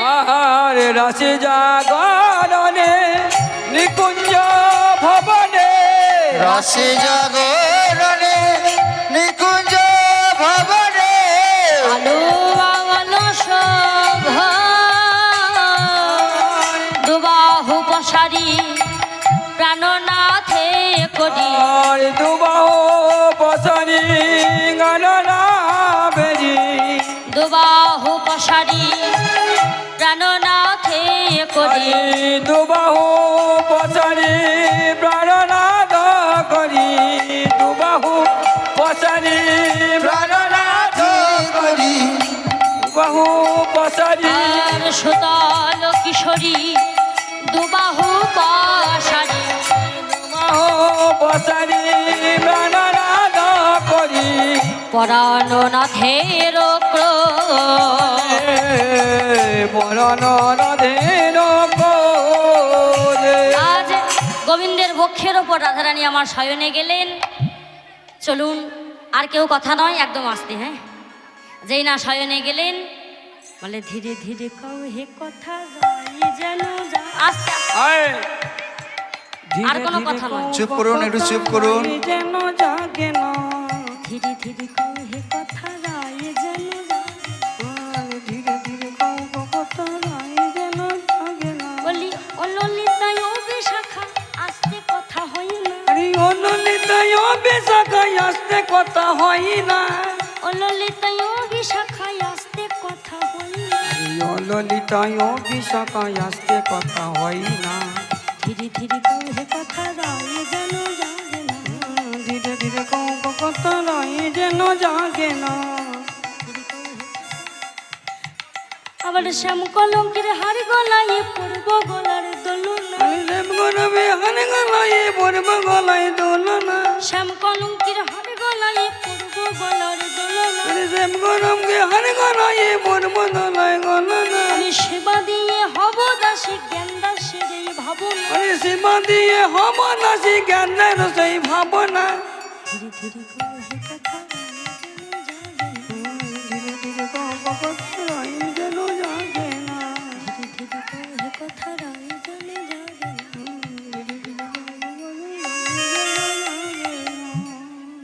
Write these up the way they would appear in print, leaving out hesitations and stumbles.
আহারে রাশি জাগরণে নিকুঞ্জ ভবনে রাশি জাগরণে নিকুঞ্জ ভবনে আলো আলো শোভা দুবাহু পশারি প্রাণনাথে করি আর দুবাহু পশারি গণনা বেরি দুবাহু পশারি প্রাণনাথে করি দুবাহু পশারি প্রাণনাথ করি দুবাহু পশারি প্রাণনাথ করি দুবাহু পশারি আর সুতল কিশোরী দুবাহু পশারি দুবাহু পশারি প্রাণনাথ করি পরাণনাথের আজ গোবিন্দের বক্ষের ওপর রাধারানী আমার শয়নে গেলেন। চলুন আর কেউ কথা নয়, একদম আস্তে। হ্যাঁ, যেই না শয়নে গেলেন বলে ধীরে ধীরে কও হে কথা যেন আস্তে আর কোনো কথা নয়। চুপ করুন, একটু চুপ করুন। যেন জাগে না ধীরে ধীরে কও হে কথা যেন ধীরে ধীরে কথা যেন জাগে না বলি অললিতায় ও বিশাখা আস্তে কথা হয় না আরে অনলিতায় বেশাখায় আসতে কথা হয় না অললিতায় ও বিশাখায় আস্তে কথা হয় না ললিতায় বিশাখায় আসতে কথা হয় না ধীরে ধীরে কও হে কথা যেন জাগে না ধীরে ধীরে কথা যেন জাগে না আবার শ্যাম কলঙ্কের হার গলায় পড়ব গলার দোলনা হারে গলায় পড়ব গলায় দোলনা শ্যাম কলঙ্কের হার গলায় পড়ব গলার দোলনা শ্যাম গরমকে হারে গলায় পড়ব দোলায় গলনা আমি সেবা দিয়ে হব দাসী জ্ঞান দাসের এই ভাবনা আরে সেবা দিয়ে হব দাসী জ্ঞানের সেই ভাবনা ধীরে ধীরে কও হে কথা ধীরে ধীরে কথা যেন জাগে না ধীরে ধীরে কও হে কথা যেন জাগে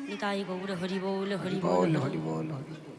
নিতাই গৌর হরি বল হরি বল হরি বল হরি বল